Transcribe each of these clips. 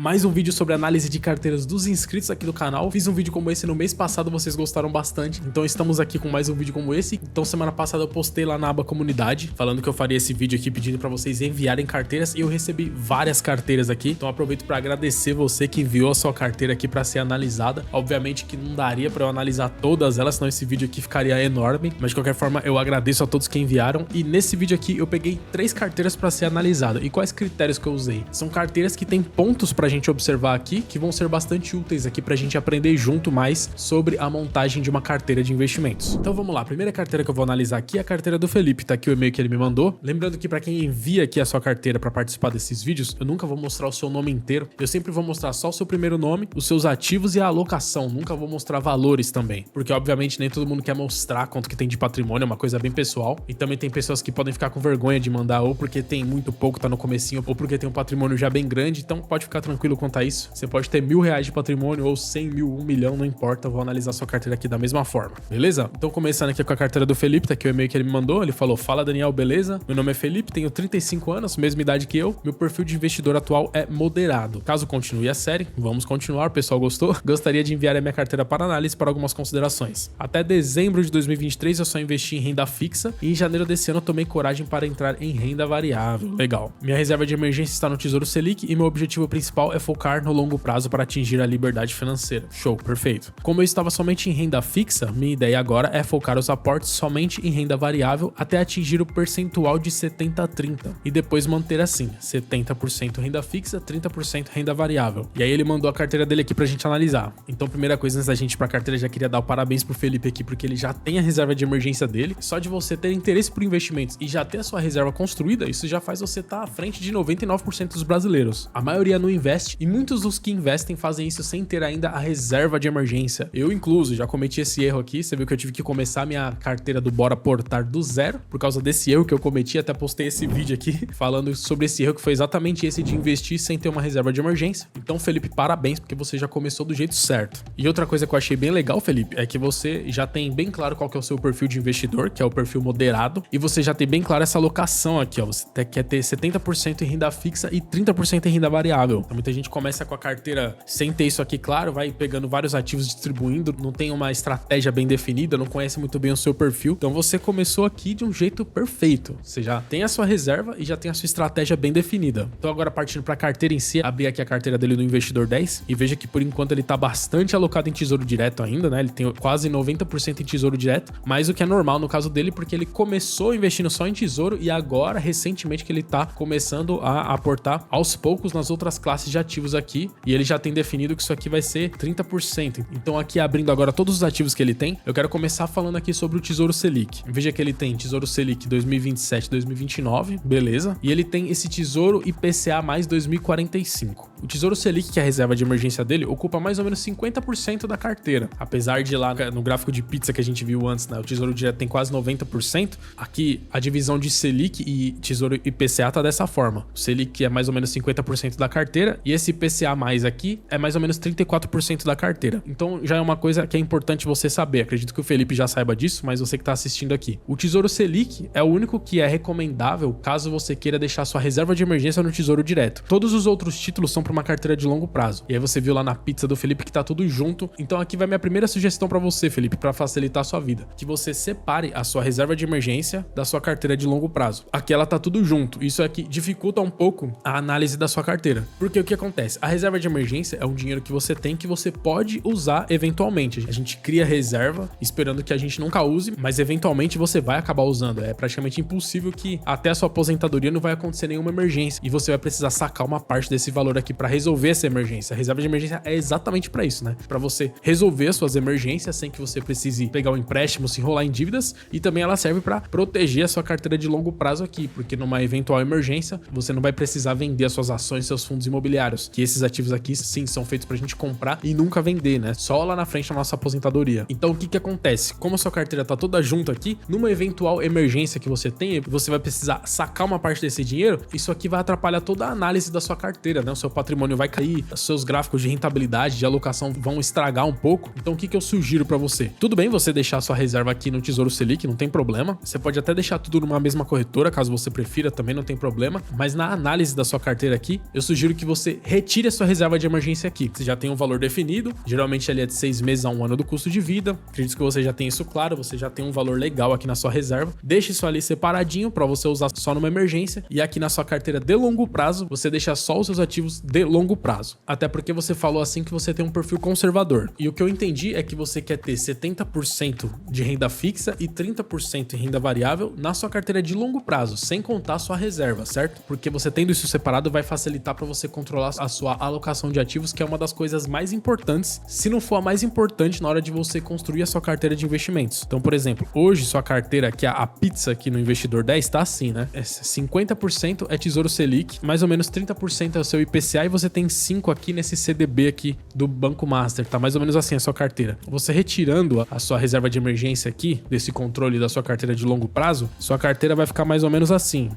mais um vídeo sobre análise de carteiras dos inscritos aqui do canal. Fiz um vídeo como esse no mês passado, vocês gostaram bastante, então estamos aqui com mais um vídeo como esse. Então semana passada eu postei lá na aba comunidade, falando que eu faria esse vídeo aqui pedindo pra vocês enviarem carteiras, e eu recebi várias carteiras aqui, então aproveito pra agradecer você que enviou a sua carteira aqui pra ser analisada. Obviamente que não daria pra eu analisar todas elas, senão esse vídeo aqui ficaria enorme, mas de qualquer forma eu agradeço a todos que enviaram. E nesse vídeo aqui eu peguei 3 carteiras pra ser analisada. E quais critérios que eu usei? São carteiras que tem pontos pra gente observar aqui, que vão ser bastante úteis aqui pra gente aprender junto mais sobre a montagem de uma carteira de investimentos. Então vamos lá, a primeira carteira que eu vou analisar aqui é a carteira do Felipe, tá aqui o e-mail que ele me mandou. Lembrando que pra quem envia aqui a sua carteira pra participar desses vídeos, eu nunca vou mostrar o seu nome inteiro, eu sempre vou mostrar só o seu primeiro nome, os seus ativos e a alocação, nunca vou mostrar valores também, porque obviamente nem todo mundo quer mostrar quanto que tem de patrimônio, é uma coisa bem pessoal, e também tem pessoas que podem ficar com vergonha de mandar ou porque tem muito pouco, tá no comecinho, ou porque tem um patrimônio já bem grande. Então pode ficar tranquilo quanto a isso, você pode ter R$1.000 de patrimônio ou 100 mil, 1 milhão, não importa, eu vou analisar sua carteira aqui da mesma forma, beleza? Então começando aqui com a carteira do Felipe, tá aqui o e-mail que ele me mandou, ele falou: fala Daniel, beleza? Meu nome é Felipe, tenho 35 anos, mesma idade que eu, meu perfil de investidor atual é moderado. Caso continue a série, vamos continuar, o pessoal gostou? Gostaria de enviar a minha carteira para análise para algumas considerações. Até dezembro de 2023 eu só investi em renda fixa e em janeiro desse ano eu tomei coragem para entrar em renda variável. Legal. Minha reserva de emergência está no Tesouro Selic e meu objetivo principal é focar no longo prazo para atingir a liberdade financeira. Show, perfeito. Como eu estava somente em renda fixa, minha ideia agora é focar os aportes somente em renda variável até atingir o percentual de 70-30 e depois manter assim, 70% renda fixa, 30% renda variável. E aí ele mandou a carteira dele aqui pra gente analisar. Então primeira coisa, antes da gente ir pra carteira, já queria dar o parabéns pro Felipe aqui, porque ele já tem a reserva de emergência dele. Só de você ter interesse por investimentos e já ter a sua reserva construída, isso já faz você estar à frente de 99% dos brasileiros. A maioria não investe e muitos dos que investem fazem isso sem ter ainda a reserva de emergência. Eu incluso já cometi esse erro aqui, você viu que eu tive que começar minha carteira do Bora Portar do zero por causa desse erro que eu cometi, até postei esse vídeo aqui falando sobre esse erro, que foi exatamente esse de investir sem ter uma reserva de emergência. Então Felipe, parabéns, porque você já começou do jeito certo. E outra coisa que eu achei bem legal, Felipe, é que você já tem bem claro qual que é o seu perfil de investidor, que é o perfil moderado, e você já tem bem claro essa alocação aqui, ó, você quer ter 70% em renda fixa e 30% em renda variável. Então muita gente começa com a carteira sem ter isso aqui claro, vai pegando vários ativos distribuindo, não tem uma estratégia bem definida, não conhece muito bem o seu perfil. Então você começou aqui de um jeito perfeito, você já tem a sua reserva e já tem a sua estratégia bem definida. Então agora partindo para a carteira em si, abri aqui a carteira dele no Investidor 10 e veja que por enquanto ele tá bastante alocado em tesouro direto ainda, né? Ele tem quase 90% em tesouro direto, mais o que é normal no caso dele, porque ele começou investindo só em tesouro e agora recentemente que ele tá começando a aportar aos poucos nas outras classes de ativos aqui, e ele já tem definido que isso aqui vai ser 30%. Então aqui abrindo agora todos os ativos que ele tem, eu quero começar falando aqui sobre o Tesouro Selic. Veja que ele tem Tesouro Selic 2027, 2029, beleza? E ele tem esse Tesouro IPCA mais 2045. O Tesouro Selic, que é a reserva de emergência dele, ocupa mais ou menos 50% da carteira. Apesar de lá no gráfico de pizza que a gente viu antes, né, o Tesouro Direto tem quase 90%, aqui a divisão de Selic e Tesouro IPCA tá dessa forma. O Selic é mais ou menos 50% da carteira e esse IPCA mais aqui é mais ou menos 34% da carteira. Então já é uma coisa que é importante você saber. Acredito que o Felipe já saiba disso, mas você que tá assistindo aqui. O Tesouro Selic é o único que é recomendável caso você queira deixar sua reserva de emergência no Tesouro Direto. Todos os outros títulos são para uma carteira de longo prazo. E aí você viu lá na pizza do Felipe que tá tudo junto. Então aqui vai minha primeira sugestão para você, Felipe, para facilitar a sua vida, que você separe a sua reserva de emergência da sua carteira de longo prazo. Aqui ela tá tudo junto. Isso aqui dificulta um pouco a análise da sua carteira. Porque o que acontece? A reserva de emergência é um dinheiro que você tem que você pode usar eventualmente. A gente cria reserva esperando que a gente nunca use, mas eventualmente você vai acabar usando. É praticamente impossível que até a sua aposentadoria não vai acontecer nenhuma emergência e você vai precisar sacar uma parte desse valor aqui para resolver essa emergência. A reserva de emergência é exatamente para isso, né? Para você resolver as suas emergências sem que você precise pegar um empréstimo, se enrolar em dívidas, e também ela serve para proteger a sua carteira de longo prazo aqui, porque numa eventual emergência você não vai precisar vender as suas ações, seus fundos imobiliários, que esses ativos aqui sim são feitos pra gente comprar e nunca vender, né? Só lá na frente da nossa aposentadoria. Então o que que acontece? Como a sua carteira tá toda junto aqui, numa eventual emergência que você tem, você vai precisar sacar uma parte desse dinheiro, isso aqui vai atrapalhar toda a análise da sua carteira, né? O seu patrimônio vai cair, os seus gráficos de rentabilidade, de alocação vão estragar um pouco. Então o que que eu sugiro pra você? Tudo bem você deixar sua reserva aqui no Tesouro Selic, não tem problema. Você pode até deixar tudo numa mesma corretora, caso você prefira, também não tem problema. Mas na análise da sua carteira aqui, eu sugiro que você você retire a sua reserva de emergência aqui. Você já tem um valor definido, geralmente ali é de 6 meses a 1 ano do custo de vida. Acredito que você já tem isso claro, você já tem um valor legal aqui na sua reserva. Deixe isso ali separadinho para você usar só numa emergência, e aqui na sua carteira de longo prazo, você deixa só os seus ativos de longo prazo. Até porque você falou assim que você tem um perfil conservador. E o que eu entendi é que você quer ter 70% de renda fixa e 30% em renda variável na sua carteira de longo prazo, sem contar a sua reserva, certo? Porque você tendo isso separado vai facilitar para você controlar a sua alocação de ativos, que é uma das coisas mais importantes, se não for a mais importante na hora de você construir a sua carteira de investimentos. Então, por exemplo, hoje sua carteira, que é a pizza aqui no Investidor 10, tá assim, né? 50% é Tesouro Selic, mais ou menos 30% é o seu IPCA e você tem 5 aqui nesse CDB aqui do Banco Master, tá mais ou menos assim a sua carteira. Você retirando a sua reserva de emergência aqui, desse controle da sua carteira de longo prazo, sua carteira vai ficar mais ou menos assim,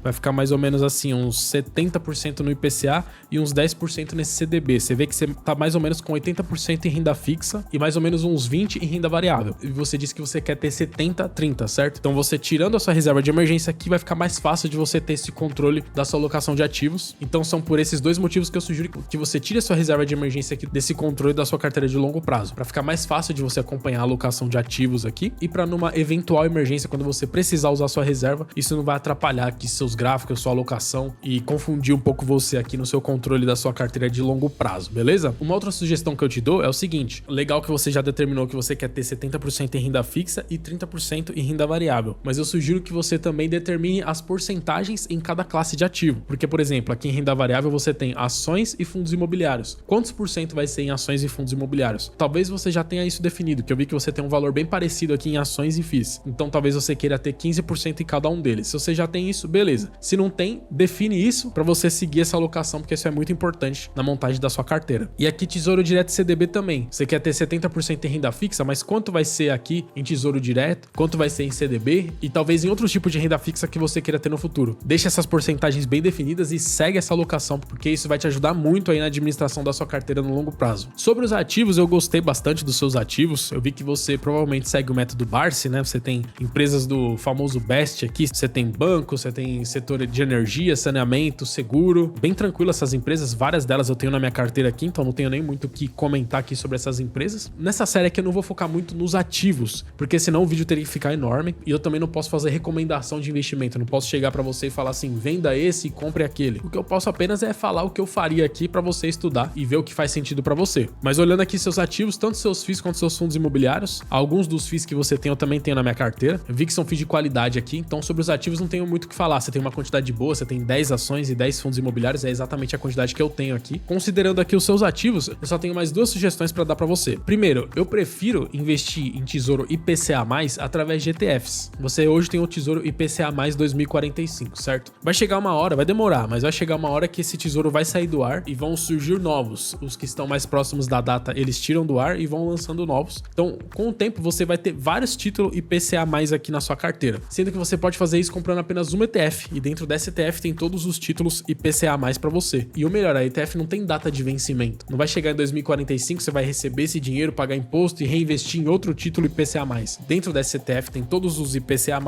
uns 70% no IPCA e uns 10% nesse CDB. Você vê que você tá mais ou menos com 80% em renda fixa e mais ou menos uns 20% em renda variável. E você disse que você quer ter 70-30, certo? Então você tirando a sua reserva de emergência aqui, vai ficar mais fácil de você ter esse controle da sua alocação de ativos. Então são por esses dois motivos que eu sugiro que você tire a sua reserva de emergência aqui desse controle da sua carteira de longo prazo, para ficar mais fácil de você acompanhar a alocação de ativos aqui e para numa eventual emergência, quando você precisar usar a sua reserva, isso não vai atrapalhar aqui seus gráficos, sua alocação e confundir um pouco você aqui no seu controle da sua carteira de longo prazo, beleza? Uma outra sugestão que eu te dou é o seguinte: legal que você já determinou que você quer ter 70% em renda fixa e 30% em renda variável, mas eu sugiro que você também determine as porcentagens em cada classe de ativo, porque, por exemplo, aqui em renda variável você tem ações e fundos imobiliários. Quantos por cento vai ser em ações e fundos imobiliários? Talvez você já tenha isso definido, que eu vi que você tem um valor bem parecido aqui em ações e FIIs, então talvez você queira ter 15% em cada um deles. Se você já tem isso, beleza. Se não tem, define isso para você seguir essa alocação, porque isso é muito importante na montagem da sua carteira. E aqui Tesouro Direto CDB também. Você quer ter 70% em renda fixa, mas quanto vai ser aqui em Tesouro Direto? Quanto vai ser em CDB? E talvez em outros tipos de renda fixa que você queira ter no futuro. Deixa essas porcentagens bem definidas e segue essa alocação, porque isso vai te ajudar muito aí na administração da sua carteira no longo prazo. Sobre os ativos, eu gostei bastante dos seus ativos. Eu vi que você provavelmente segue o método Barsi, né? Você tem empresas do famoso Best aqui, você tem banco, você tem setor de energia, saneamento, seguro. Bem tranquilo essas empresas, várias delas eu tenho na minha carteira aqui, então não tenho nem muito o que comentar aqui sobre essas empresas. Nessa série aqui eu não vou focar muito nos ativos, porque senão o vídeo teria que ficar enorme e eu também não posso fazer recomendação de investimento, eu não posso chegar para você e falar assim, venda esse e compre aquele. O que eu posso apenas é falar o que eu faria aqui para você estudar e ver o que faz sentido para você. Mas olhando aqui seus ativos, tanto seus FIIs quanto seus fundos imobiliários, alguns dos FIIs que você tem eu também tenho na minha carteira. Eu vi que são FIIs de qualidade aqui, então sobre os ativos não tenho muito o que falar. Você tem uma quantidade boa, você tem 10 ações e 10 fundos imobiliários, é exatamente a quantidade que eu tenho aqui. Considerando aqui os seus ativos, eu só tenho mais duas sugestões para dar para você. Primeiro, eu prefiro investir em Tesouro IPCA+, através de ETFs. Você hoje tem o Tesouro IPCA+ 2045, certo? Vai chegar uma hora, vai demorar, mas vai chegar uma hora que esse tesouro vai sair do ar e vão surgir novos. Os que estão mais próximos da data, eles tiram do ar e vão lançando novos. Então, com o tempo, você vai ter vários títulos IPCA+ aqui na sua carteira, sendo que você pode fazer isso comprando apenas uma ETF, e dentro dessa ETF tem todos os títulos IPCA+ para você. E o melhor, a ETF não tem data de vencimento. Não vai chegar em 2045, você vai receber esse dinheiro, pagar imposto e reinvestir em outro título IPCA+. Dentro dessa ETF tem todos os IPCA+,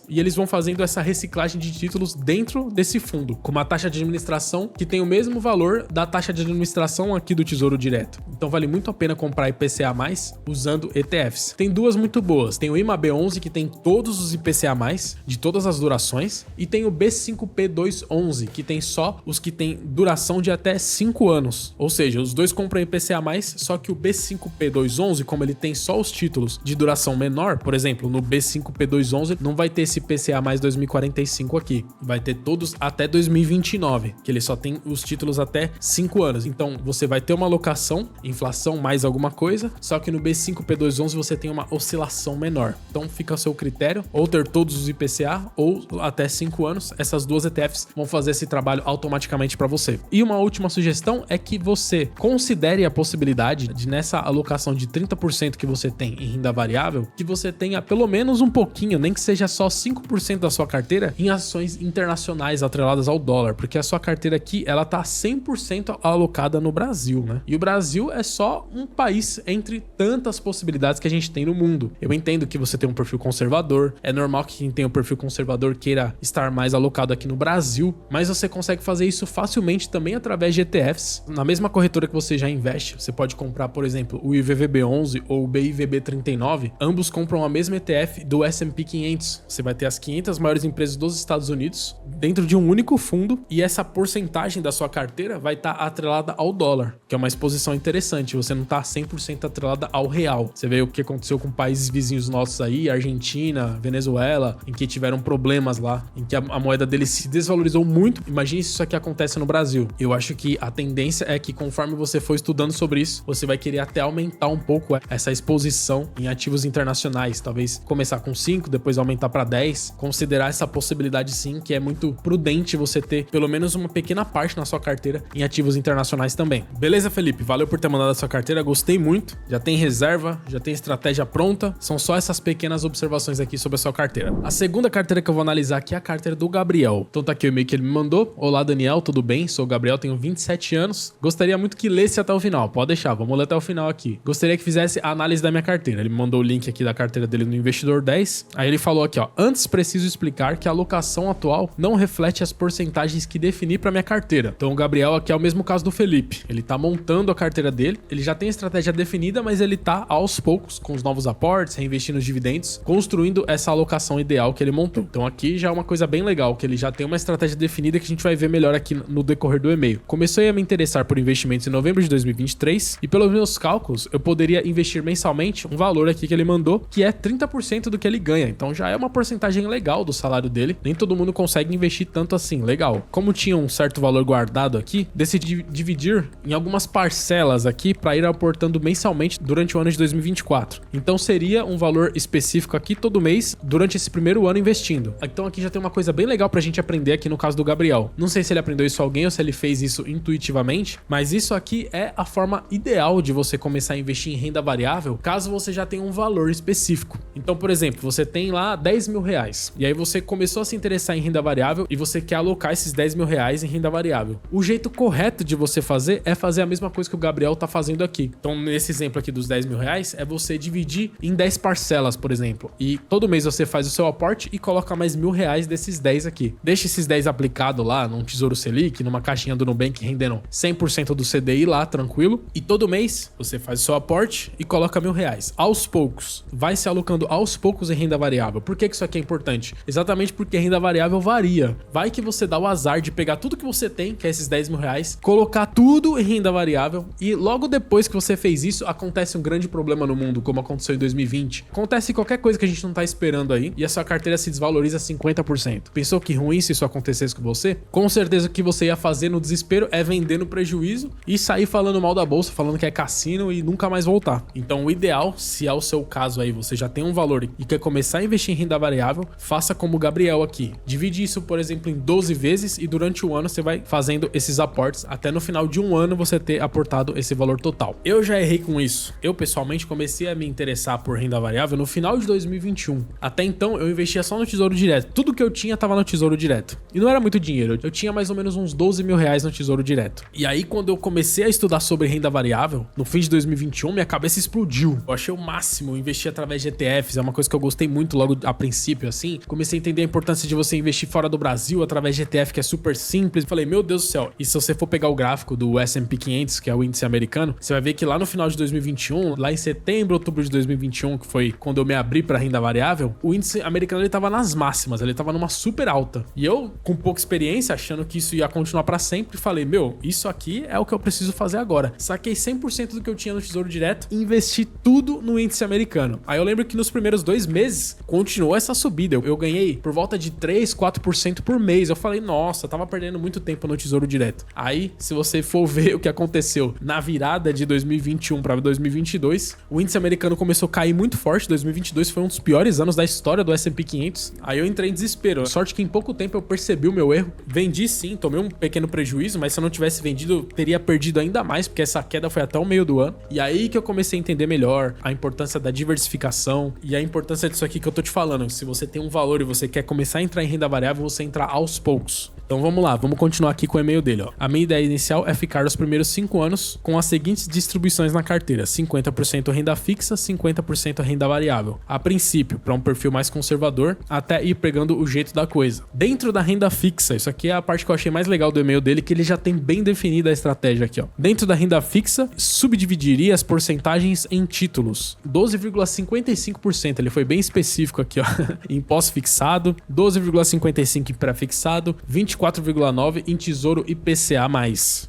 e eles vão fazendo essa reciclagem de títulos dentro desse fundo, com uma taxa de administração que tem o mesmo valor da taxa de administração aqui do Tesouro Direto. Então vale muito a pena comprar IPCA+, usando ETFs. Tem duas muito boas. Tem o IMAB11, que tem todos os IPCA+, de todas as durações, e tem o B5P211, que tem só os que tem duração de até 5 anos. Ou seja, os dois compram IPCA+, só que o B5P211, como ele tem só os títulos de duração menor, por exemplo, no B5P211 não vai ter esse IPCA+ 2045 aqui. Vai ter todos até 2029, que ele só tem os títulos até 5 anos. Então, você vai ter uma alocação, inflação mais alguma coisa, só que no B5P211 você tem uma oscilação menor. Então, fica ao seu critério, ou ter todos os IPCA, ou até 5 anos. Essas duas ETFs vão fazer esse trabalho automaticamente para você. E uma última sugestão é que você considere a possibilidade de, nessa alocação de 30% que você tem em renda variável, que você tenha pelo menos um pouquinho, nem que seja só 5% da sua carteira, em ações internacionais atreladas ao dólar, porque a sua carteira aqui, ela tá 100% alocada no Brasil, né? E o Brasil é só um país entre tantas possibilidades que a gente tem no mundo. Eu entendo que você tem um perfil conservador, é normal que quem tem um perfil conservador queira estar mais alocado aqui no Brasil, mas você consegue fazer isso facilmente também através através de ETFs. Na mesma corretora que você já investe, você pode comprar, por exemplo, o IVVB11 ou o BIVB39. Ambos compram a mesma ETF do S&P 500. Você vai ter as 500 maiores empresas dos Estados Unidos dentro de um único fundo e essa porcentagem da sua carteira vai estar atrelada ao dólar, que é uma exposição interessante. Você não está 100% atrelada ao real. Você vê o que aconteceu com países vizinhos nossos aí, Argentina, Venezuela, em que tiveram problemas lá, em que a moeda deles se desvalorizou muito. Imagine se isso aqui acontece no Brasil. Eu acho que a tendência é que conforme você for estudando sobre isso, você vai querer até aumentar um pouco essa exposição em ativos internacionais. Talvez começar com 5, depois aumentar para 10. Considerar essa possibilidade sim, que é muito prudente você ter pelo menos uma pequena parte na sua carteira em ativos internacionais também. Beleza, Felipe? Valeu por ter mandado a sua carteira, gostei muito. Já tem reserva, já tem estratégia pronta. São só essas pequenas observações aqui sobre a sua carteira. A segunda carteira que eu vou analisar aqui é a carteira do Gabriel. Então tá aqui o e-mail que ele me mandou. Olá, Daniel, tudo bem? Sou o Gabriel, tenho 27 anos. Gostaria muito que lesse até o final. Pode deixar, vamos ler até o final aqui. Gostaria que fizesse a análise da minha carteira. Ele me mandou o link aqui da carteira dele no Investidor 10. Aí ele falou aqui, ó. Antes preciso explicar que a alocação atual não reflete as porcentagens que defini para minha carteira. Então o Gabriel aqui é o mesmo caso do Felipe. Ele tá montando a carteira dele. Ele já tem a estratégia definida, mas ele tá aos poucos, com os novos aportes, reinvestindo os dividendos, construindo essa alocação ideal que ele montou. Então aqui já é uma coisa bem legal, que ele já tem uma estratégia definida que a gente vai ver melhor aqui no decorrer do e-mail. Comecei a me interessar por investimentos em novembro de 2023 e pelos meus cálculos, eu poderia investir mensalmente um valor aqui que ele mandou, que é 30% do que ele ganha. Então já é uma porcentagem legal do salário dele. Nem todo mundo consegue investir tanto assim, legal. Como tinha um certo valor guardado aqui, decidi dividir em algumas parcelas aqui para ir aportando mensalmente durante o ano de 2024. Então seria um valor específico aqui todo mês durante esse primeiro ano investindo. Então aqui já tem uma coisa bem legal pra gente aprender aqui no caso do Gabriel. Não sei se ele aprendeu isso a alguém ou se ele fez isso intuitivamente, mas isso aqui é a forma ideal de você começar a investir em renda variável, caso você já tenha um valor específico. Então, por exemplo, você tem lá 10 mil reais, e aí você começou a se interessar em renda variável e você quer alocar esses 10 mil reais em renda variável. O jeito correto de você fazer é fazer a mesma coisa que o Gabriel tá fazendo aqui. Então, nesse exemplo aqui dos 10 mil reais, é você dividir em 10 parcelas, por exemplo, e todo mês você faz o seu aporte e coloca mais R$1.000 desses 10 aqui. Deixa esses 10 aplicado lá num Tesouro Selic, numa caixinha do Nubank rendendo 100% do CDI lá, tranquilo. E todo mês você faz o seu aporte e coloca R$1.000. Aos poucos. Vai se alocando aos poucos em renda variável. Por que isso aqui é importante? Exatamente porque renda variável varia. Vai que você dá o azar de pegar tudo que você tem, que é esses 10 mil reais, colocar tudo em renda variável e logo depois que você fez isso, acontece um grande problema no mundo, como aconteceu em 2020. Acontece qualquer coisa que a gente não tá esperando aí e a sua carteira se desvaloriza 50%. Pensou que ruim se isso acontecesse com você? Com certeza o que você ia fazer no desespero é vender no prejuízo e sair falando mal da bolsa, falando que é cassino e nunca mais voltar. Então o ideal, se é o seu caso aí, você já tem um valor e quer começar a investir em renda variável, faça como o Gabriel aqui. Divide isso, por exemplo, em 12 vezes e durante o ano você vai fazendo esses aportes até no final de um ano você ter aportado esse valor total. Eu já errei com isso. Eu pessoalmente comecei a me interessar por renda variável no final de 2021. Até então eu investia só no Tesouro Direto. Tudo que eu tinha tava no Tesouro Direto. E não era muito dinheiro. Eu tinha mais ou menos uns 12 mil reais no Tesouro Direto. E aí quando eu comecei a estudar sobre renda variável, no fim de 2021, minha cabeça explodiu. Eu achei o máximo investir através de ETFs. É uma coisa que eu gostei muito logo a princípio, assim. Comecei a entender a importância de você investir fora do Brasil através de ETF, que é super simples. Falei, meu Deus do céu. E se você for pegar o gráfico do S&P 500, que é o índice americano, você vai ver que lá no final de 2021, lá em setembro, outubro de 2021, que foi quando eu me abri para renda variável, o índice americano ele tava nas máximas, ele tava numa super alta. E eu, com pouca experiência, achando que isso ia continuar para sempre, falei, meu, isso aqui é o que eu preciso fazer agora. Saquei 100% do que eu tinha no Tesouro Direto e investi tudo no índice americano. Aí eu lembro que nos primeiros 2 meses continuou essa subida. Eu ganhei por volta de 3, 4% por mês. Eu falei, nossa, eu tava perdendo muito tempo no Tesouro Direto. Aí, se você for ver o que aconteceu na virada de 2021 para 2022, o índice americano começou a cair muito forte. 2022 foi um dos piores anos da história do S&P 500. Aí eu entrei em desespero. Sorte que em pouco tempo eu percebi o meu erro. Vendi sim, tomei um pequeno prejuízo, mas se eu não tivesse vendido, eu teria perdido ainda mais, porque essa queda foi até o meio do ano. E aí que eu comecei a entender melhor a importância da diversificação e a importância disso aqui que eu tô te falando. Se você tem um valor e você quer começar a entrar em renda variável, você entrar aos poucos. Então vamos lá, vamos continuar aqui com o e-mail dele, ó. A minha ideia inicial é ficar os primeiros 5 anos com as seguintes distribuições na carteira: 50% renda fixa, 50% renda variável. A princípio, para um perfil mais conservador, até ir pegando o jeito da coisa. Dentro da renda fixa, isso aqui é a parte que eu achei mais legal do e-mail dele, que ele já já tem bem definida a estratégia aqui, ó. Dentro da renda fixa, subdividiria as porcentagens em títulos. 12,55%, ele foi bem específico aqui, ó. Em pós-fixado, 12,55% em pré-fixado, 24,9% em tesouro IPCA+,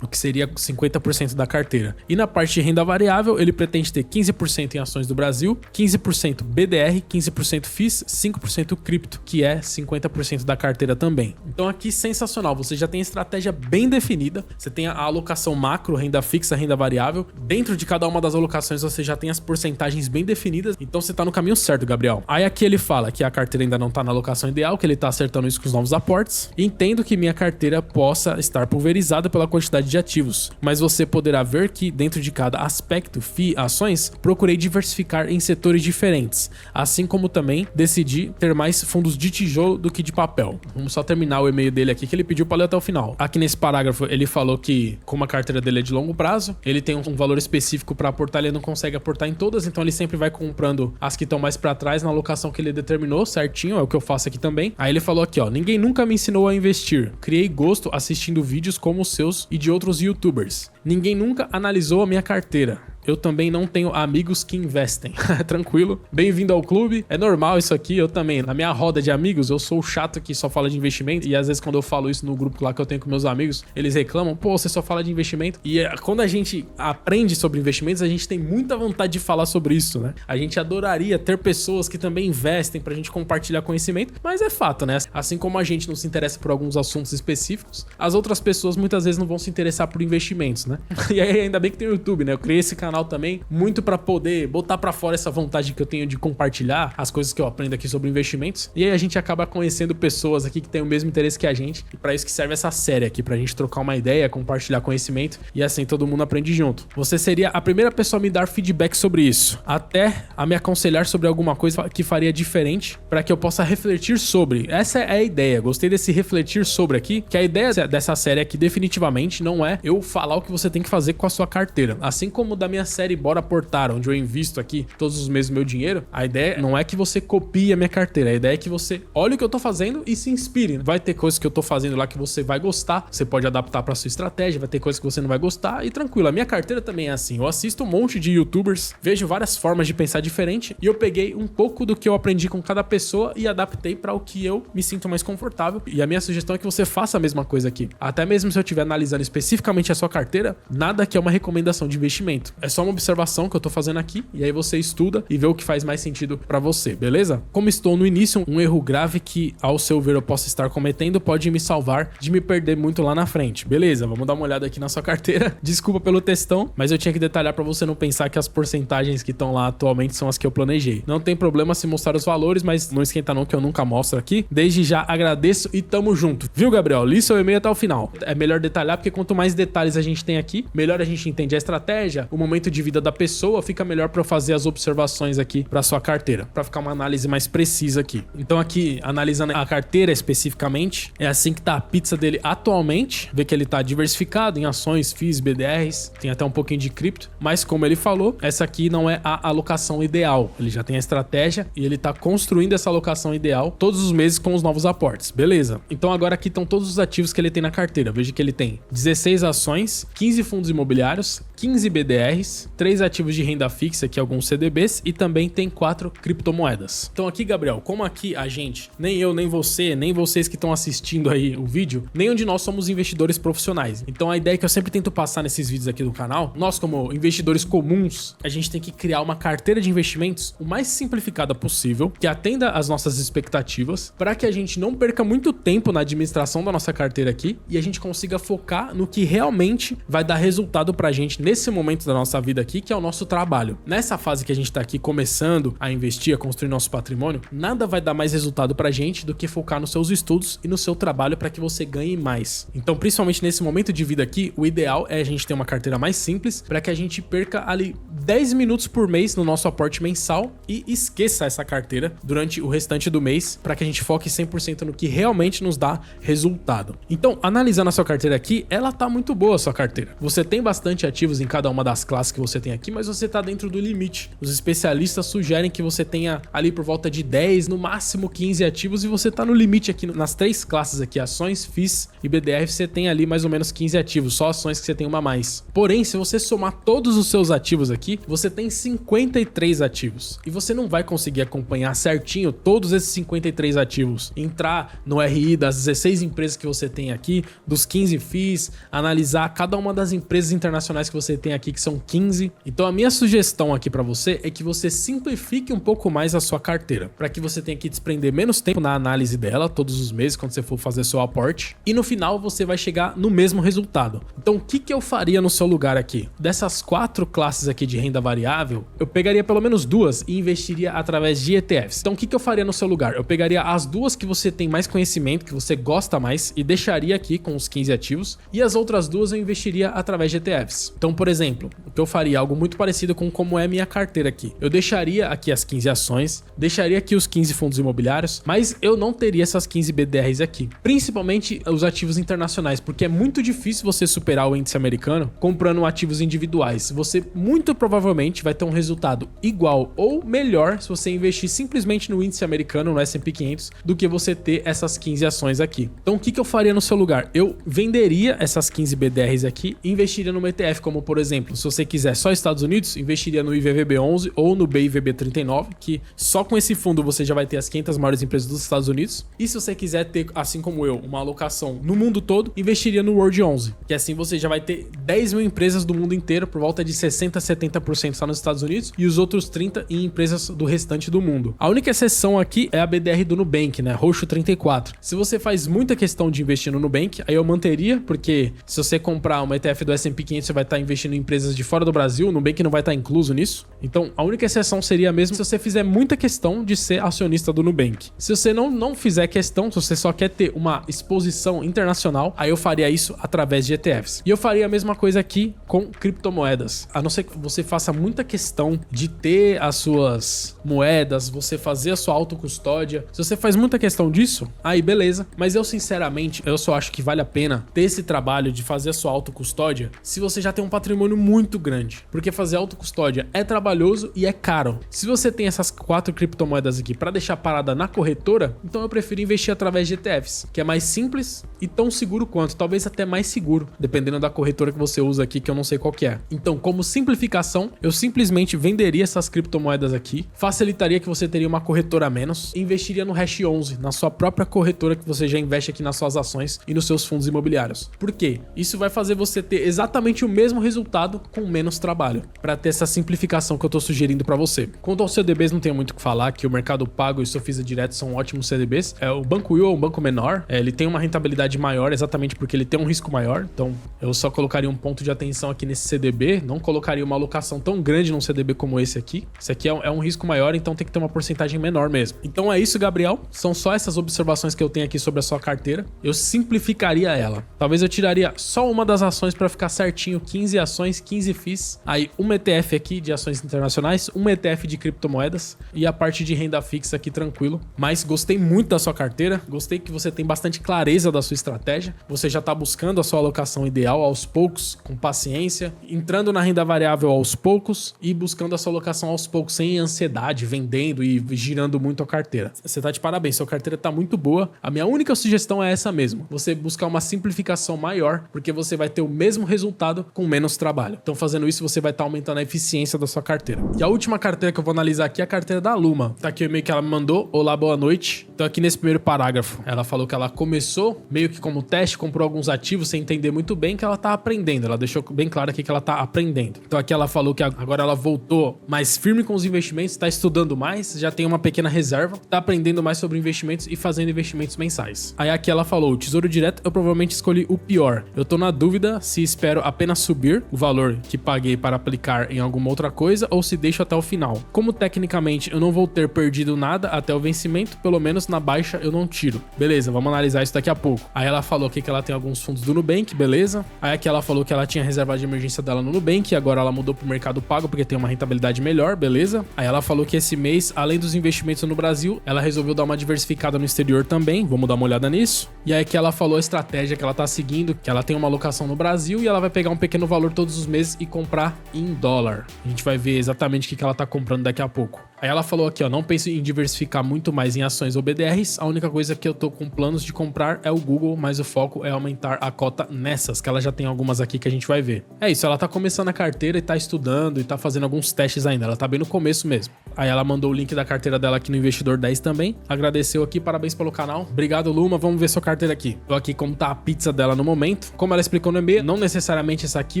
o que seria 50% da carteira. E na parte de renda variável, ele pretende ter 15% em ações do Brasil, 15% BDR, 15% FIIs, 5% cripto, que é 50% da carteira também. Então aqui, sensacional, você já tem a estratégia bem definida, você tem a alocação macro, renda fixa, renda variável. Dentro de cada uma das alocações você já tem as porcentagens bem definidas, então você tá no caminho certo, Gabriel. Aí aqui ele fala que a carteira ainda não tá na alocação ideal, que ele tá acertando isso com os novos aportes. Entendo que minha carteira possa estar pulverizada pela quantidade de ativos, mas você poderá ver que dentro de cada aspecto, FII, ações, procurei diversificar em setores diferentes, assim como também decidi ter mais fundos de tijolo do que de papel. Vamos só terminar o e-mail dele aqui, que ele pediu para ler até o final. Aqui nesse parágrafo ele falou que, como a carteira dele é de longo prazo, ele tem um valor específico para aportar, ele não consegue aportar em todas, então ele sempre vai comprando as que estão mais para trás na alocação que ele determinou certinho, é o que eu faço aqui também. Aí ele falou aqui, ó: ninguém nunca me ensinou a investir, criei gosto assistindo vídeos como os seus e de outros youtubers. Ninguém nunca analisou a minha carteira. Eu também não tenho amigos que investem. Tranquilo. Bem-vindo ao clube. É normal isso aqui. Eu também. Na minha roda de amigos, eu sou o chato que só fala de investimento. E às vezes quando eu falo isso no grupo lá que eu tenho com meus amigos, eles reclamam: pô, você só fala de investimento. E quando a gente aprende sobre investimentos, a gente tem muita vontade de falar sobre isso, né? A gente adoraria ter pessoas que também investem pra gente compartilhar conhecimento. Mas é fato, né? Assim como a gente não se interessa por alguns assuntos específicos, as outras pessoas muitas vezes não vão se interessar por investimentos, né? E aí ainda bem que tem o YouTube, né? Eu criei esse canal também muito para poder botar para fora essa vontade que eu tenho de compartilhar as coisas que eu aprendo aqui sobre investimentos. E aí a gente acaba conhecendo pessoas aqui que têm o mesmo interesse que a gente. E para isso que serve essa série aqui, pra gente trocar uma ideia, compartilhar conhecimento e assim todo mundo aprende junto. Você seria a primeira pessoa a me dar feedback sobre isso, até a me aconselhar sobre alguma coisa que faria diferente para que eu possa refletir sobre. Essa é a ideia. Gostei desse refletir sobre aqui, que a ideia dessa série aqui definitivamente não é eu falar o que você tem que fazer com a sua carteira. Assim como da minha série Bora Aportar, onde eu invisto aqui todos os meses meu dinheiro, a ideia não é que você copie a minha carteira, a ideia é que você olhe o que eu tô fazendo e se inspire. Vai ter coisas que eu tô fazendo lá que você vai gostar, você pode adaptar pra sua estratégia, vai ter coisas que você não vai gostar e tranquilo. A minha carteira também é assim, eu assisto um monte de youtubers, vejo várias formas de pensar diferente e eu peguei um pouco do que eu aprendi com cada pessoa e adaptei para o que eu me sinto mais confortável. E a minha sugestão é que você faça a mesma coisa aqui. Até mesmo se eu estiver analisando especificamente a sua carteira, nada que é uma recomendação de investimento. É só uma observação que eu tô fazendo aqui e aí você estuda e vê o que faz mais sentido para você, beleza? Como estou no início, um erro grave que, ao seu ver, eu posso estar cometendo pode me salvar de me perder muito lá na frente. Beleza, vamos dar uma olhada aqui na sua carteira. Desculpa pelo textão, mas eu tinha que detalhar para você não pensar que as porcentagens que estão lá atualmente são as que eu planejei. Não tem problema se mostrar os valores, mas não esquenta não que eu nunca mostro aqui. Desde já agradeço e tamo junto. Viu, Gabriel? Li seu e-mail até o final. É melhor detalhar porque quanto mais detalhes a gente tem aqui, melhor a gente entende a estratégia, o momento de vida da pessoa, fica melhor para fazer as observações aqui para sua carteira, para ficar uma análise mais precisa aqui. Então aqui, analisando a carteira especificamente, é assim que tá a pizza dele atualmente. Vê que ele tá diversificado em ações, FIIs, BDRs, tem até um pouquinho de cripto, mas como ele falou, essa aqui não é a alocação ideal. Ele já tem a estratégia e ele tá construindo essa alocação ideal todos os meses com os novos aportes. Beleza. Então agora aqui estão todos os ativos que ele tem na carteira. Veja que ele tem 16 ações, 15 fundos imobiliários, 15 BDRs, 3 ativos de renda fixa, aqui alguns CDBs e também tem 4 criptomoedas. Então aqui, Gabriel, como aqui a gente, nem eu, nem você, nem vocês que estão assistindo aí o vídeo, nenhum de nós somos investidores profissionais. Então a ideia que eu sempre tento passar nesses vídeos aqui do canal, nós como investidores comuns, a gente tem que criar uma carteira de investimentos o mais simplificada possível, que atenda às nossas expectativas, para que a gente não perca muito tempo na administração da nossa carteira aqui e a gente consiga focar no que realmente vai dar resultado pra gente nesse momento da nossa vida aqui, que é o nosso trabalho. Nessa fase que a gente tá aqui começando a investir, a construir nosso patrimônio, nada vai dar mais resultado pra gente do que focar nos seus estudos e no seu trabalho para que você ganhe mais. Então, principalmente nesse momento de vida aqui, o ideal é a gente ter uma carteira mais simples para que a gente perca ali 10 minutos por mês no nosso aporte mensal e esqueça essa carteira durante o restante do mês para que a gente foque 100% no que realmente nos dá resultado. Então, analisando a sua carteira aqui, ela tá muito boa a sua carteira. Você tem bastante ativos em cada uma das classes que você tem aqui, mas você tá dentro do limite. Os especialistas sugerem que você tenha ali por volta de 10, no máximo 15 ativos, e você tá no limite aqui nas 3 classes aqui, ações, FIIs e BDR, você tem ali mais ou menos 15 ativos, só ações que você tem uma a mais. Porém, se você somar todos os seus ativos aqui, você tem 53 ativos. E você não vai conseguir acompanhar certinho todos esses 53 ativos, entrar no RI das 16 empresas que você tem aqui, dos 15 FIIs, analisar cada uma das empresas internacionais que você tem aqui, que são 15. Então a minha sugestão aqui para você é que você simplifique um pouco mais a sua carteira, para que você tenha que desprender menos tempo na análise dela todos os meses quando você for fazer seu aporte, e no final você vai chegar no mesmo resultado. Então o que eu faria no seu lugar aqui? Dessas 4 classes aqui de renda variável, eu pegaria pelo menos 2 e investiria através de ETFs. Então o que eu faria no seu lugar? Eu pegaria as 2 que você tem mais conhecimento, que você gosta mais, e deixaria aqui com os 15 ativos, e as outras 2 eu investiria através de ETFs. Então, por exemplo, o que eu faria, algo muito parecido com como é a minha carteira aqui. Eu deixaria aqui as 15 ações, deixaria aqui os 15 fundos imobiliários, mas eu não teria essas 15 BDRs aqui. Principalmente os ativos internacionais, porque é muito difícil você superar o índice americano comprando ativos individuais. Você muito provavelmente vai ter um resultado igual ou melhor se você investir simplesmente no índice americano, no S&P 500, do que você ter essas 15 ações aqui. Então, o que eu faria no seu lugar? Eu venderia essas 15 BDRs aqui e investiria numa ETF, como por exemplo, se você quiser só Estados Unidos, investiria no IVVB11 ou no BIVB39, que só com esse fundo você já vai ter as 500 maiores empresas dos Estados Unidos. E se você quiser ter, assim como eu, uma alocação no mundo todo, investiria no World 11, que assim você já vai ter 10 mil empresas do mundo inteiro, por volta de 60% a 70% só nos Estados Unidos, e os outros 30% em empresas do restante do mundo. A única exceção aqui é a BDR do Nubank, né? Roxo 34. Se você faz muita questão de investir no Nubank, aí eu manteria, porque se você comprar uma ETF do S&P 500, você vai estar investindo em empresas de fora do Brasil, o Nubank não vai estar incluso nisso. Então, a única exceção seria mesmo se você fizer muita questão de ser acionista do Nubank. Se você não fizer questão, se você só quer ter uma exposição internacional, aí eu faria isso através de ETFs. E eu faria a mesma coisa aqui com criptomoedas. A não ser que você faça muita questão de ter as suas moedas, você fazer a sua autocustódia. Se você faz muita questão disso, aí beleza. Mas eu sinceramente, eu só acho que vale a pena ter esse trabalho de fazer a sua autocustódia se você já tem um patrimônio muito grande. Porque fazer autocustódia é trabalhoso e é caro. Se você tem essas 4 criptomoedas aqui para deixar parada na corretora, então eu prefiro investir através de ETFs, que é mais simples e tão seguro quanto, talvez até mais seguro, dependendo da corretora que você usa aqui, que eu não sei qual que é. Então, como simplificação, eu simplesmente venderia essas criptomoedas aqui, facilitaria que você teria uma corretora a menos, e investiria no Hash 11, na sua própria corretora que você já investe aqui nas suas ações e nos seus fundos imobiliários. Por quê? Isso vai fazer você ter exatamente o mesmo resultado com menos trabalho, para ter essa simplificação que eu tô sugerindo para você. Quanto aos CDBs, não tenho muito o que falar, que o Mercado Pago e o Sofisa Direto são ótimos CDBs. O Banco Will é um banco menor, ele tem uma rentabilidade maior exatamente porque ele tem um risco maior, então eu só colocaria um ponto de atenção aqui nesse CDB, não colocaria uma alocação tão grande num CDB como esse aqui. Esse aqui é um risco maior, então tem que ter uma porcentagem menor mesmo. Então é isso, Gabriel. São só essas observações que eu tenho aqui sobre a sua carteira. Eu simplificaria ela. Talvez eu tiraria só uma das ações para ficar certinho, 15 ações, 15 FIIs. Aí um ETF aqui de ações internacionais, um ETF de criptomoedas e a parte de renda fixa aqui tranquilo. Mas gostei muito da sua carteira, gostei que você tem bastante clareza da sua estratégia. Você já está buscando a sua alocação ideal aos poucos, com paciência, entrando na renda variável aos poucos e buscando a sua alocação aos poucos, sem ansiedade, vendendo e girando muito a carteira. Você tá de parabéns, sua carteira tá muito boa. A minha única sugestão é essa mesmo, você buscar uma simplificação maior, porque você vai ter o mesmo resultado com menos trabalho. Então fazendo isso, você vai estar aumentando a eficiência da sua carteira. E a última carteira que eu vou analisar aqui é a carteira da Luma. Tá aqui o e-mail que ela me mandou. Olá, boa noite. Então aqui nesse primeiro parágrafo, ela falou que ela começou meio que como teste, comprou alguns ativos sem entender muito bem, que ela tá aprendendo. Ela deixou bem claro aqui que ela tá aprendendo. Então aqui ela falou que agora ela voltou mais firme com os investimentos, tá estudando mais, já tem uma pequena reserva, tá aprendendo mais sobre investimentos e fazendo investimentos mensais. Aí aqui ela falou, Tesouro Direto eu provavelmente escolhi o pior. Eu tô na dúvida se espero apenas subir o valor que paguei para aplicar em alguma outra coisa ou se deixo até o final. Como tecnicamente eu não vou ter perdido nada até o vencimento, pelo menos na baixa eu não tiro. Beleza, vamos analisar isso daqui a pouco. Aí ela falou aqui que ela tem alguns fundos do Nubank, beleza. Aí aqui ela falou que ela tinha reserva de emergência dela no Nubank e agora ela mudou pro Mercado Pago, porque tem uma rentabilidade melhor, beleza? Aí ela falou que esse mês, além dos investimentos no Brasil, ela resolveu dar uma diversificada no exterior também, vamos dar uma olhada nisso. E aí que ela falou a estratégia que ela tá seguindo, que ela tem uma alocação no Brasil e ela vai pegar um pequeno valor todos os meses e comprar em dólar. A gente vai ver exatamente o que ela tá comprando daqui a pouco. Aí ela falou aqui, ó, não penso em diversificar muito mais em ações ou BDRs, a única coisa que eu tô com planos de comprar é o Google, mas o foco é aumentar a cota nessas, que ela já tem algumas aqui que a gente vai ver. É isso, ela tá começando a carteira e tá estudando e tá fazendo alguns testes ainda, ela tá bem no começo mesmo. Aí ela mandou o link da carteira dela aqui no Investidor 10 também, agradeceu aqui, parabéns pelo canal. Obrigado, Luma, vamos ver sua carteira aqui. Tô aqui como tá a pizza dela no momento. Como ela explicou no e-mail, não necessariamente essa aqui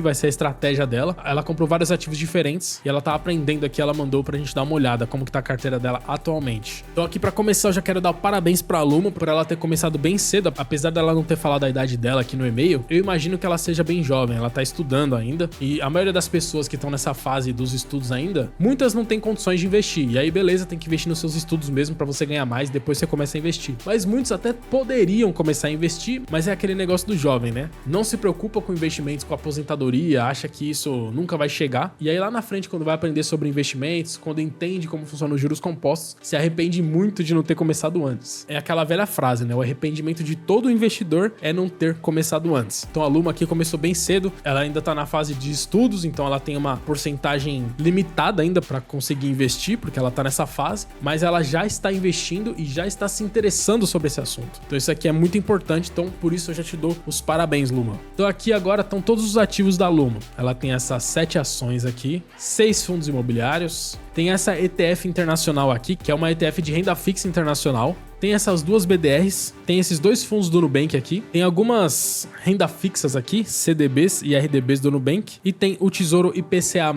vai ser a estratégia dela, ela comprou vários ativos diferentes e ela tá aprendendo aqui, ela mandou pra gente dar uma olhada como que tá a carteira dela atualmente. Então aqui pra começar eu já quero dar parabéns pra Luma por ela ter começado bem cedo, apesar dela não ter falado a idade dela aqui no e-mail, eu imagino que ela seja bem jovem, ela tá estudando ainda e a maioria das pessoas que estão nessa fase dos estudos ainda, muitas não tem condições de investir, e aí beleza, tem que investir nos seus estudos mesmo pra você ganhar mais e depois você começa a investir. Mas muitos até poderiam começar a investir, mas é aquele negócio do jovem, né? Não se preocupa com investimentos, com aposentadoria, acha que isso nunca vai chegar, e aí lá na frente quando vai aprender sobre investimentos, quando entende como funciona os juros compostos, se arrepende muito de não ter começado antes. É aquela velha frase, né? O arrependimento de todo investidor é não ter começado antes. Então a Luma aqui começou bem cedo, ela ainda tá na fase de estudos, então ela tem uma porcentagem limitada ainda para conseguir investir, porque ela tá nessa fase, mas ela já está investindo e já está se interessando sobre esse assunto. Então isso aqui é muito importante, então por isso eu já te dou os parabéns, Luma. Então aqui agora estão todos os ativos da Luma. Ela tem essas 7 ações aqui, 6 fundos imobiliários, tem essa ETF internacional aqui, que é uma ETF de renda fixa internacional. Tem essas duas BDRs, tem esses 2 fundos do Nubank aqui, tem algumas renda fixas aqui, CDBs e RDBs do Nubank, e tem o Tesouro IPCA+,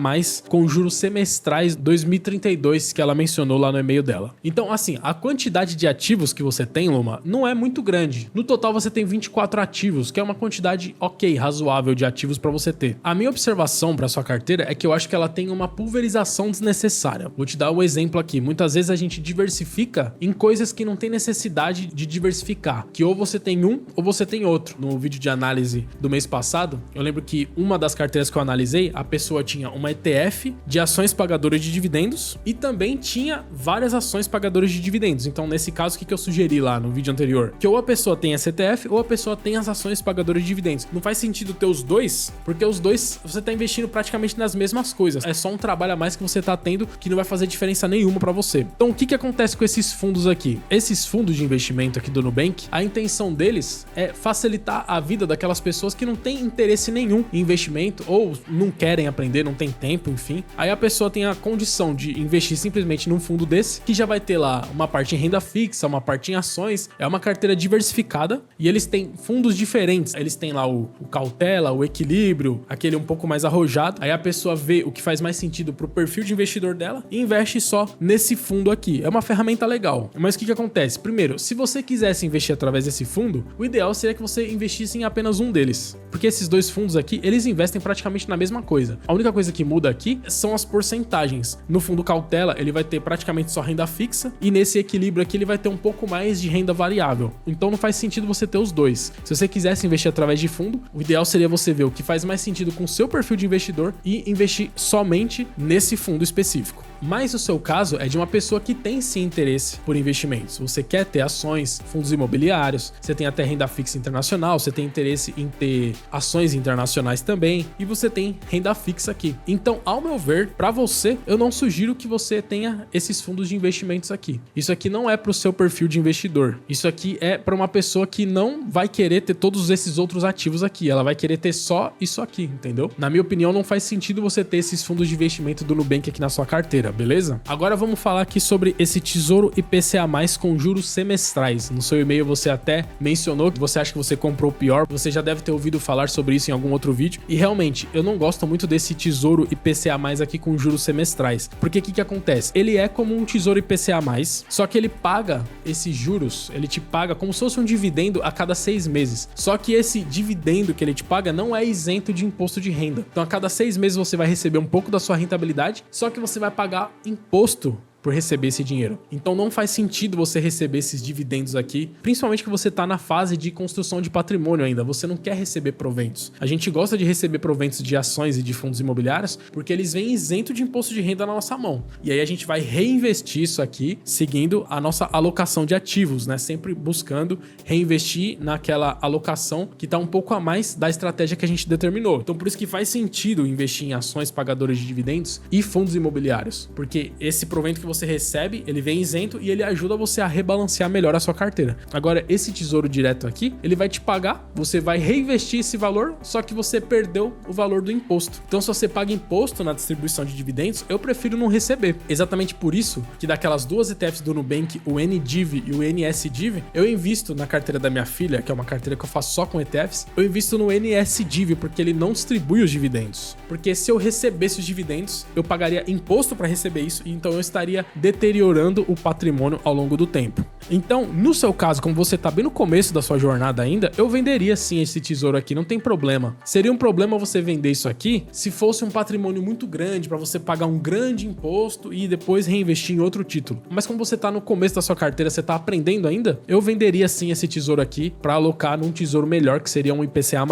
com juros semestrais 2032, que ela mencionou lá no e-mail dela. Então, assim, a quantidade de ativos que você tem, Luma, não é muito grande. No total, você tem 24 ativos, que é uma quantidade ok, razoável de ativos para você ter. A minha observação para sua carteira é que eu acho que ela tem uma pulverização desnecessária. Vou te dar um exemplo aqui. Muitas vezes a gente diversifica em coisas que não tem necessidade de diversificar, que ou você tem um ou você tem outro. No vídeo de análise do mês passado, eu lembro que uma das carteiras que eu analisei, a pessoa tinha uma ETF de ações pagadoras de dividendos e também tinha várias ações pagadoras de dividendos. Então, nesse caso, o que eu sugeri lá no vídeo anterior? Que ou a pessoa tem essa ETF ou a pessoa tem as ações pagadoras de dividendos. Não faz sentido ter os dois, porque os dois você tá investindo praticamente nas mesmas coisas. É só um trabalho a mais que você tá tendo que não vai fazer diferença nenhuma para você. Então, o que acontece com esses fundos aqui? Esses fundos de investimento aqui do Nubank, a intenção deles é facilitar a vida daquelas pessoas que não têm interesse nenhum em investimento ou não querem aprender, não tem tempo, enfim. Aí a pessoa tem a condição de investir simplesmente num fundo desse, que já vai ter lá uma parte em renda fixa, uma parte em ações, é uma carteira diversificada e eles têm fundos diferentes. Eles têm lá o cautela, o equilíbrio, aquele um pouco mais arrojado. Aí a pessoa vê o que faz mais sentido pro perfil de investidor dela e investe só nesse fundo aqui. É uma ferramenta legal. Mas o que acontece? Primeiro, se você quisesse investir através desse fundo, o ideal seria que você investisse em apenas um deles. Porque esses 2 fundos aqui, eles investem praticamente na mesma coisa. A única coisa que muda aqui são as porcentagens. No fundo cautela, ele vai ter praticamente só renda fixa e nesse equilíbrio aqui ele vai ter um pouco mais de renda variável. Então não faz sentido você ter os dois. Se você quisesse investir através de fundo, o ideal seria você ver o que faz mais sentido com o seu perfil de investidor e investir somente nesse fundo específico. Mas o seu caso é de uma pessoa que tem sim interesse por investimentos. Você quer ter ações, fundos imobiliários, você tem até renda fixa internacional, você tem interesse em ter ações internacionais também e você tem renda fixa aqui. Então, ao meu ver, para você, eu não sugiro que você tenha esses fundos de investimentos aqui. Isso aqui não é para o seu perfil de investidor. Isso aqui é para uma pessoa que não vai querer ter todos esses outros ativos aqui. Ela vai querer ter só isso aqui, entendeu? Na minha opinião, não faz sentido você ter esses fundos de investimento do Nubank aqui na sua carteira, beleza? Agora vamos falar aqui sobre esse Tesouro IPCA+, com juros semestrais. No seu e-mail você até mencionou que você acha que você comprou o pior, você já deve ter ouvido falar sobre isso em algum outro vídeo, e realmente, eu não gosto muito desse Tesouro IPCA+, aqui com juros semestrais, porque o que acontece? Ele é como um Tesouro IPCA+, só que ele paga esses juros, ele te paga como se fosse um dividendo a cada 6 meses, só que esse dividendo que ele te paga não é isento de imposto de renda. Então a cada 6 meses você vai receber um pouco da sua rentabilidade, só que você vai pagar imposto por receber esse dinheiro. Então não faz sentido você receber esses dividendos aqui, principalmente que você está na fase de construção de patrimônio ainda, você não quer receber proventos. A gente gosta de receber proventos de ações e de fundos imobiliários porque eles vêm isento de imposto de renda na nossa mão. E aí a gente vai reinvestir isso aqui seguindo a nossa alocação de ativos, né? Sempre buscando reinvestir naquela alocação que está um pouco a mais da estratégia que a gente determinou. Então por isso que faz sentido investir em ações pagadoras de dividendos e fundos imobiliários, porque esse provento que você recebe, ele vem isento e ele ajuda você a rebalancear melhor a sua carteira. Agora, esse tesouro direto aqui, ele vai te pagar, você vai reinvestir esse valor, só que você perdeu o valor do imposto. Então, se você paga imposto na distribuição de dividendos, eu prefiro não receber. Exatamente por isso que daquelas duas ETFs do Nubank, o NDIV e o NSDIV, eu invisto na carteira da minha filha, que é uma carteira que eu faço só com ETFs, eu invisto no NSDIV porque ele não distribui os dividendos. Porque se eu recebesse os dividendos, eu pagaria imposto para receber isso, e então eu estaria deteriorando o patrimônio ao longo do tempo. Então, no seu caso, como você está bem no começo da sua jornada ainda, eu venderia sim esse tesouro aqui, não tem problema. Seria um problema você vender isso aqui se fosse um patrimônio muito grande para você pagar um grande imposto e depois reinvestir em outro título. Mas como você está no começo da sua carteira, você está aprendendo ainda, eu venderia sim esse tesouro aqui para alocar num tesouro melhor, que seria um IPCA+.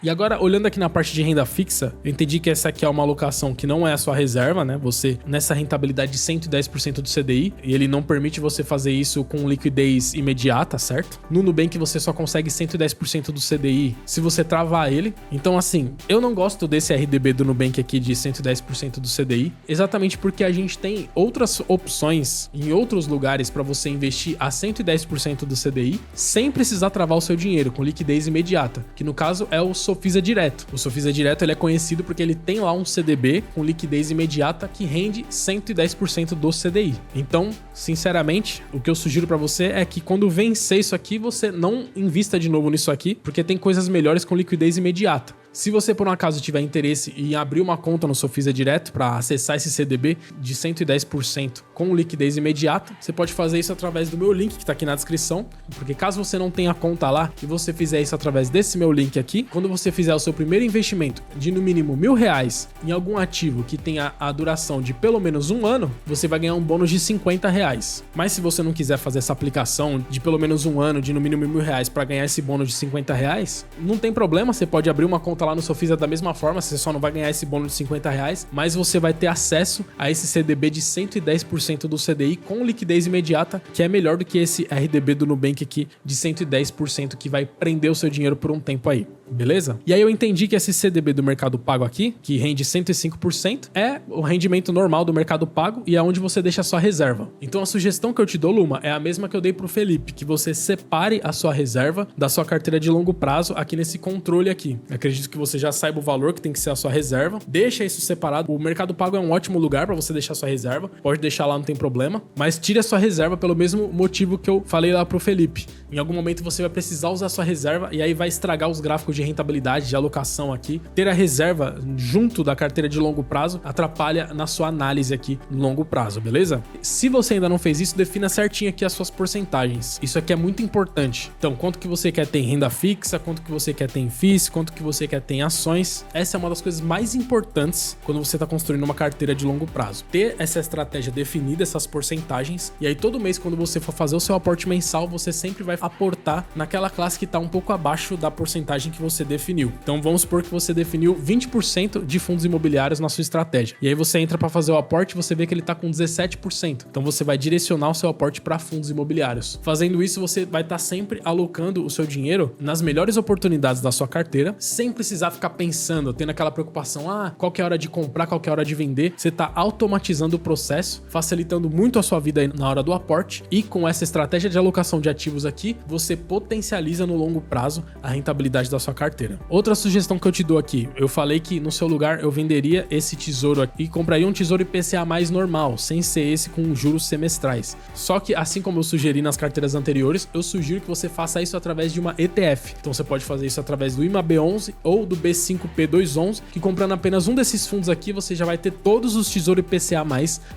E agora, olhando aqui na parte de renda fixa, eu entendi que essa aqui é uma alocação que não é a sua reserva, né? Você, nessa rentabilidade de 110% do CDI, e ele não permite você fazer isso com liquidez imediata, certo? No Nubank você só consegue 110% do CDI se você travar ele. Então, assim, eu não gosto desse RDB do Nubank aqui de 110% do CDI, exatamente porque a gente tem outras opções em outros lugares para você investir a 110% do CDI sem precisar travar o seu dinheiro, com liquidez imediata, que no caso é o Sofisa Direto. O Sofisa Direto ele é conhecido porque ele tem lá um CDB com liquidez imediata que rende 110% do CDI. Então, sinceramente, o que eu sugiro para você é que quando vencer isso aqui, você não invista de novo nisso aqui, porque tem coisas melhores com liquidez imediata. Se você por um acaso tiver interesse em abrir uma conta no Sofisa Direto para acessar esse CDB de 110% com liquidez imediata, você pode fazer isso através do meu link que está aqui na descrição, porque caso você não tenha conta lá e você fizer isso através desse meu link aqui, quando você fizer o seu primeiro investimento de no mínimo R$1.000 em algum ativo que tenha a duração de pelo menos um ano, você vai ganhar um bônus de R$50. Mas se você não quiser fazer essa aplicação de pelo menos um ano de no mínimo R$1.000 para ganhar esse bônus de R$50, não tem problema, você pode abrir uma conta lá no Sofisa da mesma forma, você só não vai ganhar esse bônus de R$50, mas você vai ter acesso a esse CDB de 110% do CDI com liquidez imediata, que é melhor do que esse RDB do Nubank aqui de 110% que vai prender o seu dinheiro por um tempo aí. Beleza? E aí eu entendi que esse CDB do Mercado Pago aqui, que rende 105%, é o rendimento normal do Mercado Pago e é onde você deixa a sua reserva. Então a sugestão que eu te dou, Luma, é a mesma que eu dei pro Felipe, que você separe a sua reserva da sua carteira de longo prazo aqui nesse controle aqui. Eu acredito que você já saiba o valor que tem que ser a sua reserva. Deixa isso separado. O Mercado Pago é um ótimo lugar para você deixar a sua reserva. Pode deixar lá, não tem problema. Mas tire a sua reserva pelo mesmo motivo que eu falei lá pro Felipe. Em algum momento você vai precisar usar a sua reserva e aí vai estragar os gráficos de rentabilidade, de alocação aqui. Ter a reserva junto da carteira de longo prazo atrapalha na sua análise aqui no longo prazo, beleza? Se você ainda não fez isso, defina certinho aqui as suas porcentagens. Isso aqui é muito importante. Então, quanto que você quer ter em renda fixa, quanto que você quer ter em FIIs, quanto que você quer ter em ações. Essa é uma das coisas mais importantes quando você está construindo uma carteira de longo prazo. Ter essa estratégia definida, essas porcentagens, e aí todo mês quando você for fazer o seu aporte mensal, você sempre vai aportar naquela classe que está um pouco abaixo da porcentagem que você definiu. Então vamos supor que você definiu 20% de fundos imobiliários na sua estratégia. E aí você entra para fazer o aporte e você vê que ele está com 17%. Então você vai direcionar o seu aporte para fundos imobiliários. Fazendo isso, você vai estar sempre alocando o seu dinheiro nas melhores oportunidades da sua carteira, sem precisar ficar pensando, tendo aquela preocupação, qual que é a hora de comprar, qual que é a hora de vender. Você está automatizando o processo, facilitando muito a sua vida aí na hora do aporte, e com essa estratégia de alocação de ativos aqui, você potencializa no longo prazo a rentabilidade da sua carteira. Outra sugestão que eu te dou aqui, eu falei que no seu lugar eu venderia esse tesouro aqui e compraria um tesouro IPCA mais normal, sem ser esse com juros semestrais. Só que, assim como eu sugeri nas carteiras anteriores, eu sugiro que você faça isso através de uma ETF. Então você pode fazer isso através do IMAB11 ou do B5P211, que comprando apenas um desses fundos aqui, você já vai ter todos os tesouros IPCA+,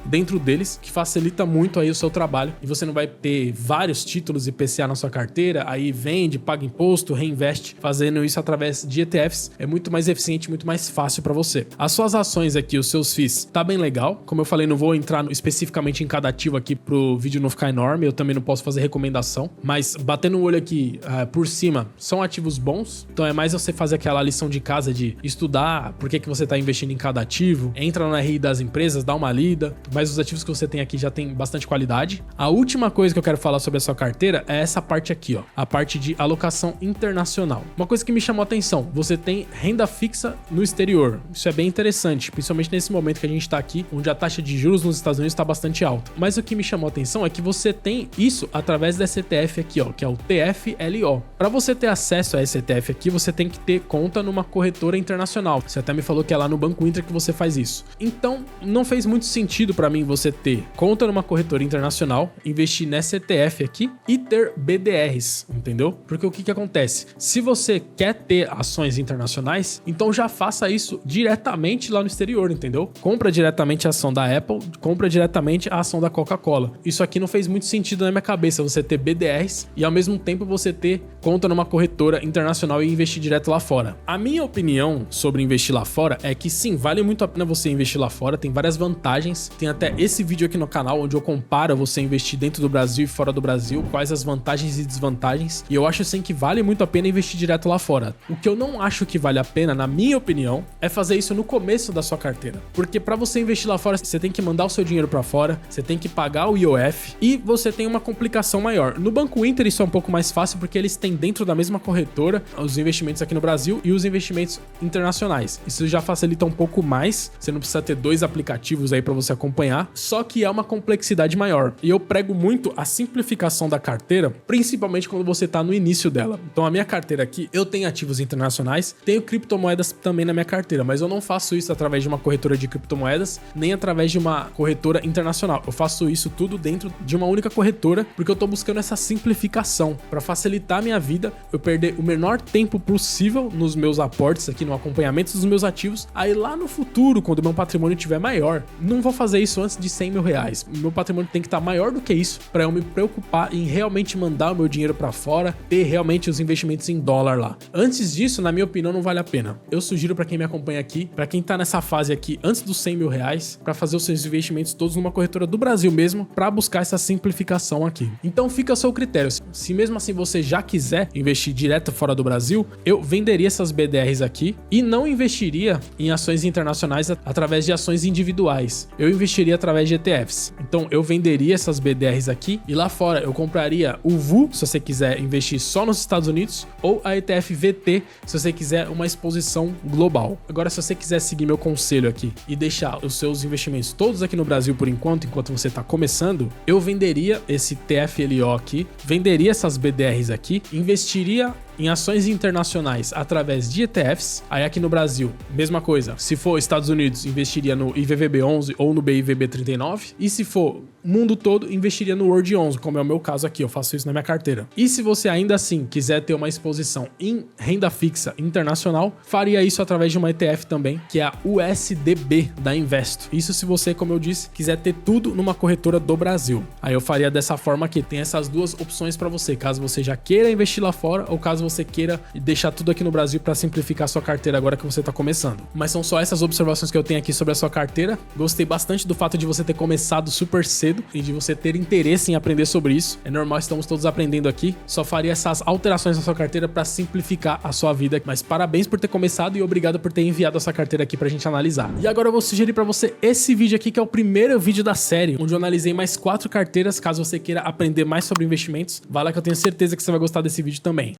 dentro deles, que facilita muito aí o seu trabalho, e você não vai ter vários títulos IPCA na sua carteira, aí vende, paga imposto, reinveste, fazendo isso isso através de ETFs é muito mais eficiente, muito mais fácil para você. As suas ações aqui, os seus FIIs, tá bem legal. Como eu falei, não vou entrar especificamente em cada ativo aqui pro vídeo não ficar enorme, eu também não posso fazer recomendação, mas batendo o olho aqui por cima, são ativos bons, então é mais você fazer aquela lição de casa de estudar por que você tá investindo em cada ativo, entra no RI das empresas, dá uma lida, mas os ativos que você tem aqui já tem bastante qualidade. A última coisa que eu quero falar sobre a sua carteira é essa parte aqui, ó, a parte de alocação internacional. Uma coisa que me chamou a atenção, você tem renda fixa no exterior, isso é bem interessante, principalmente nesse momento que a gente tá aqui, onde a taxa de juros nos Estados Unidos está bastante alta. Mas o que me chamou a atenção é que você tem isso através desse ETF aqui, ó, que é o TFLO. Para você ter acesso a esse ETF aqui, você tem que ter conta numa corretora internacional. Você até me falou que é lá no Banco Inter que você faz isso. Então, não fez muito sentido para mim você ter conta numa corretora internacional, investir nesse ETF aqui e ter BDRs, entendeu? Porque o que acontece? Se você quer ter ações internacionais, então já faça isso diretamente lá no exterior, entendeu? Compra diretamente a ação da Apple, compra diretamente a ação da Coca-Cola. Isso aqui não fez muito sentido na minha cabeça, você ter BDRs e ao mesmo tempo você ter conta numa corretora internacional e investir direto lá fora. A minha opinião sobre investir lá fora é que sim, vale muito a pena você investir lá fora, tem várias vantagens. Tem até esse vídeo aqui no canal onde eu comparo você investir dentro do Brasil e fora do Brasil, quais as vantagens e desvantagens. E eu acho sim que vale muito a pena investir direto lá fora. O que eu não acho que vale a pena, na minha opinião, é fazer isso no começo da sua carteira. Porque para você investir lá fora, você tem que mandar o seu dinheiro para fora, você tem que pagar o IOF e você tem uma complicação maior. No Banco Inter isso é um pouco mais fácil porque eles têm dentro da mesma corretora os investimentos aqui no Brasil e os investimentos internacionais. Isso já facilita um pouco mais, você não precisa ter dois aplicativos aí para você acompanhar, só que é uma complexidade maior. E eu prego muito a simplificação da carteira, principalmente quando você tá no início dela. Então a minha carteira aqui, eu tenho ativos internacionais, tenho criptomoedas também na minha carteira, mas eu não faço isso através de uma corretora de criptomoedas, nem através de uma corretora internacional. Eu faço isso tudo dentro de uma única corretora, porque eu tô buscando essa simplificação para facilitar a minha vida, eu perder o menor tempo possível nos meus aportes aqui, no acompanhamento dos meus ativos. Aí lá no futuro, quando o meu patrimônio estiver maior, não vou fazer isso antes de 100 mil reais. Meu patrimônio tem que estar maior do que isso para eu me preocupar em realmente mandar o meu dinheiro para fora, ter realmente os investimentos em dólar lá. Antes disso, na minha opinião, não vale a pena. Eu sugiro para quem me acompanha aqui, para quem tá nessa fase aqui antes dos 100 mil reais, para fazer os seus investimentos todos numa corretora do Brasil mesmo, para buscar essa simplificação aqui. Então fica a seu critério. Se mesmo assim você já quiser investir direto fora do Brasil, eu venderia essas BDRs aqui e não investiria em ações internacionais através de ações individuais. Eu investiria através de ETFs. Então eu venderia essas BDRs aqui e lá fora eu compraria o VU, se você quiser investir só nos Estados Unidos, ou a ETF VT, se você quiser uma exposição global. Agora, se você quiser seguir meu conselho aqui e deixar os seus investimentos todos aqui no Brasil por enquanto você está começando, eu venderia esse TFLO aqui, venderia essas BDRs aqui, investiria em ações internacionais através de ETFs. Aí aqui no Brasil, mesma coisa. Se for Estados Unidos, investiria no IVVB11 ou no BIVB39. E se for mundo todo, investiria no World 11, como é o meu caso aqui. Eu faço isso na minha carteira. E se você ainda assim quiser ter uma exposição em renda fixa internacional, faria isso através de uma ETF também, que é a USDB da Investo. Isso se você, como eu disse, quiser ter tudo numa corretora do Brasil. Aí eu faria dessa forma aqui. Tem essas duas opções para você, caso você já queira investir lá fora ou caso você queira deixar tudo aqui no Brasil para simplificar a sua carteira agora que você está começando. Mas são só essas observações que eu tenho aqui sobre a sua carteira. Gostei bastante do fato de você ter começado super cedo e de você ter interesse em aprender sobre isso. É normal, estamos todos aprendendo aqui. Só faria essas alterações na sua carteira para simplificar a sua vida. Mas parabéns por ter começado e obrigado por ter enviado essa carteira aqui pra gente analisar. E agora eu vou sugerir para você esse vídeo aqui, que é o primeiro vídeo da série, onde eu analisei mais 4 carteiras. Caso você queira aprender mais sobre investimentos, vai lá que eu tenho certeza que você vai gostar desse vídeo também.